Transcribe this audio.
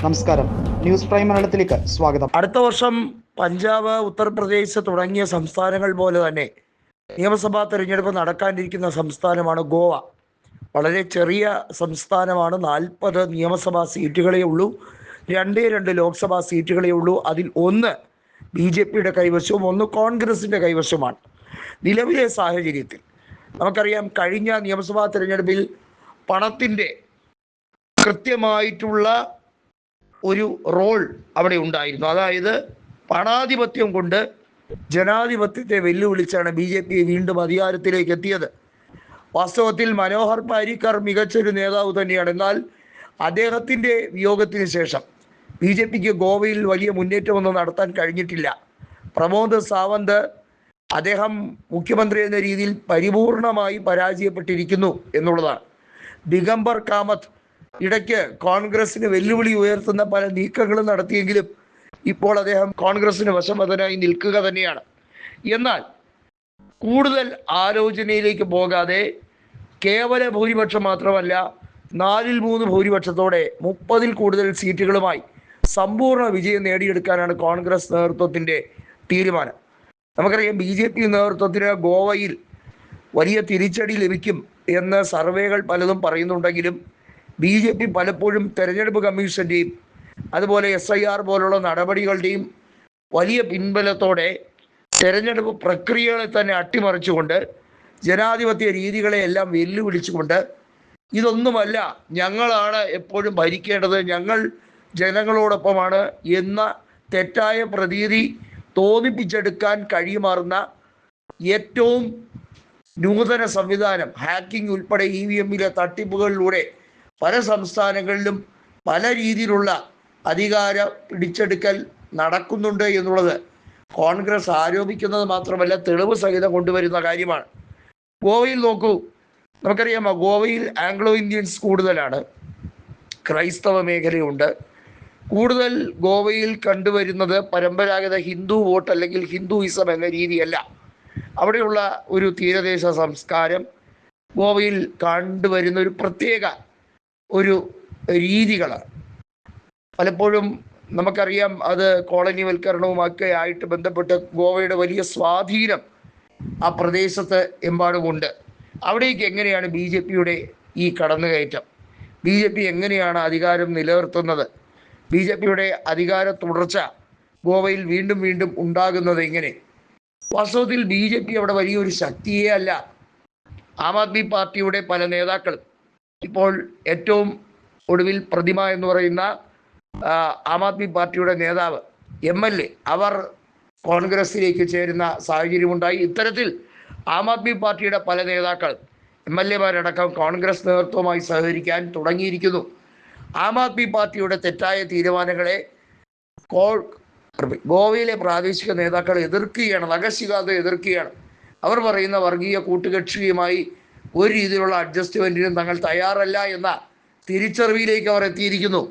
നമസ്കാരം, news prime മലയാളത്തിലേക്ക് സ്വാഗതം. അടുത്ത വർഷം പഞ്ചാബ്, ഉത്തർപ്രദേശ് തുടങ്ങിയ സംസ്ഥാനങ്ങൾ പോലെ തന്നെ നിയമസഭാ തെരഞ്ഞെടുപ്പ് നടക്കാനിരിക്കുന്ന സംസ്ഥാനമാണ് ഗോവ. വളരെ ചെറിയ സംസ്ഥാനമാണ്. 40 നിയമസഭാ സീറ്റുകളേ ഉള്ളൂ. 2 ലോക്സഭാ സീറ്റുകളേ ഉള്ളൂ. അതിൽ ഒന്ന് BJPയുടെ കൈവശവും ഒന്ന് കോൺഗ്രസിൻ്റെ കൈവശവുമാണ്. നിലവിലെ സാഹചര്യത്തിൽ നമുക്കറിയാം, കഴിഞ്ഞ നിയമസഭാ തെരഞ്ഞെടുപ്പിൽ പണത്തിൻ്റെ കൃത്യമായിട്ടുള്ള ഒരു റോൾ അവിടെ ഉണ്ടായിരുന്നു. അതായത് പണാധിപത്യം കൊണ്ട് ജനാധിപത്യത്തെ വെല്ലുവിളിച്ചാണ് BJP വീണ്ടും അധികാരത്തിലേക്ക് എത്തിയത്. വാസ്തവത്തിൽ മനോഹർ പാരിക്കർ മികച്ചൊരു നേതാവ് തന്നെയാണ്. എന്നാൽ അദ്ദേഹത്തിൻ്റെ വിയോഗത്തിന് ശേഷം BJPക്ക് ഗോവയിൽ വലിയ മുന്നേറ്റമൊന്നും നടത്താൻ കഴിഞ്ഞിട്ടില്ല. പ്രമോദ് സാവന്ത് അദ്ദേഹം മുഖ്യമന്ത്രി എന്ന രീതിയിൽ പരിപൂർണമായി പരാജയപ്പെട്ടിരിക്കുന്നു എന്നുള്ളതാണ്. ദിഗംബർ കാമത്ത് ഇടയ്ക്ക് കോൺഗ്രസിന് വെല്ലുവിളി ഉയർത്തുന്ന പല നീക്കങ്ങളും നടത്തിയെങ്കിലും ഇപ്പോൾ അദ്ദേഹം കോൺഗ്രസിന് വശംവദനായി നിൽക്കുക തന്നെയാണ്. എന്നാൽ കൂടുതൽ ആലോചനയിലേക്ക് പോകാതെ കേവല ഭൂരിപക്ഷം മാത്രമല്ല, 4/3 ഭൂരിപക്ഷത്തോടെ 30-ൽ കൂടുതൽ സീറ്റുകളുമായി സമ്പൂർണ്ണ വിജയം നേടിയെടുക്കാനാണ് കോൺഗ്രസ് നേതൃത്വത്തിൻ്റെ തീരുമാനം. നമുക്കറിയാം, BJP നേതൃത്വത്തിന് ഗോവയിൽ വലിയ തിരിച്ചടി ലഭിക്കും എന്ന് സർവേകൾ പലതും പറയുന്നുണ്ടെങ്കിലും BJP പലപ്പോഴും തെരഞ്ഞെടുപ്പ് കമ്മീഷൻ്റെയും അതുപോലെ SIR പോലുള്ള നടപടികളുടെയും വലിയ പിൻബലത്തോടെ തെരഞ്ഞെടുപ്പ് പ്രക്രിയകളെ തന്നെ അട്ടിമറിച്ചുകൊണ്ട് ജനാധിപത്യ രീതികളെ എല്ലാം വെല്ലുവിളിച്ചുകൊണ്ട് ഇതൊന്നുമല്ല, ഞങ്ങളാണ് എപ്പോഴും ഭരിക്കേണ്ടത്, ഞങ്ങൾ ജനങ്ങളോടൊപ്പമാണ് എന്ന തെറ്റായ പ്രതീതി തോന്നിപ്പിച്ചെടുക്കാൻ കഴിയുമാറുന്ന ഏറ്റവും നൂതന സംവിധാനം, ഹാക്കിംഗ് ഉൾപ്പെടെ EVMലെ തട്ടിപ്പുകളിലൂടെ പല സംസ്ഥാനങ്ങളിലും പല രീതിയിലുള്ള അധികാര പിടിച്ചെടുക്കൽ നടക്കുന്നുണ്ട് എന്നുള്ളത് കോൺഗ്രസ് ആരോപിക്കുന്നത് മാത്രമല്ല, തെളിവ് സഹിതം കൊണ്ടുവരുന്ന കാര്യമാണ്. ഗോവയിൽ നോക്കൂ, നമുക്കറിയാമോ, ഗോവയിൽ ആംഗ്ലോ ഇന്ത്യൻസ് കൂടുതലാണ്, ക്രൈസ്തവ മേഖലയുണ്ട്. കൂടുതൽ ഗോവയിൽ കണ്ടുവരുന്നത് പരമ്പരാഗത ഹിന്ദു വോട്ട് അല്ലെങ്കിൽ ഹിന്ദുയിസം എന്ന രീതിയല്ല. അവിടെയുള്ള ഒരു തീരദേശ സംസ്കാരം, ഗോവയിൽ കണ്ടുവരുന്ന ഒരു പ്രത്യേക ഒരു രീതികളാണ്. പലപ്പോഴും നമുക്കറിയാം, അത് കോളനിവൽക്കരണവുമൊക്കെ ആയിട്ട് ബന്ധപ്പെട്ട് ഗോവയുടെ വലിയ സ്വാധീനം ആ പ്രദേശത്ത് എമ്പാടുമുണ്ട്. അവിടേക്ക് എങ്ങനെയാണ് BJPയുടെ ഈ കടന്നുകയറ്റം? BJP എങ്ങനെയാണ് അധികാരം നിലനിർത്തുന്നത്? BJPയുടെ അധികാര തുടർച്ച ഗോവയിൽ വീണ്ടും വീണ്ടും ഉണ്ടാകുന്നത് എങ്ങനെ? വാസ്തവത്തിൽ BJP അവിടെ വലിയൊരു ശക്തിയേ അല്ല. ആം ആദ്മി പാർട്ടിയുടെ പല നേതാക്കളും, ഇപ്പോൾ ഏറ്റവും ഒടുവിൽ പ്രതിമ എന്ന് പറയുന്ന ആം ആദ്മി പാർട്ടിയുടെ നേതാവ്, MLA, അവർ കോൺഗ്രസിലേക്ക് ചേരുന്ന സാഹചര്യമുണ്ടായി. ഇത്തരത്തിൽ ആം ആദ്മി പാർട്ടിയുടെ പല നേതാക്കൾ, MLAമാരടക്കം കോൺഗ്രസ് നേതൃത്വവുമായി സഹകരിക്കാൻ തുടങ്ങിയിരിക്കുന്നു. ആം ആദ്മി പാർട്ടിയുടെ തെറ്റായ തീരുമാനങ്ങളെ ഗോവയിലെ പ്രാദേശിക നേതാക്കൾ എതിർക്കുകയാണ്, നഖശിഖാതെ എതിർക്കുകയാണ്. അവർ പറയുന്ന വർഗീയ കൂട്ടുകക്ഷിയുമായി ഒരു രീതിയിലുള്ള അഡ്ജസ്റ്റ്മെൻറ്റിനും തങ്ങൾ തയ്യാറല്ല എന്ന തിരിച്ചറിവിലേക്ക് അവർ എത്തിയിരിക്കുന്നു.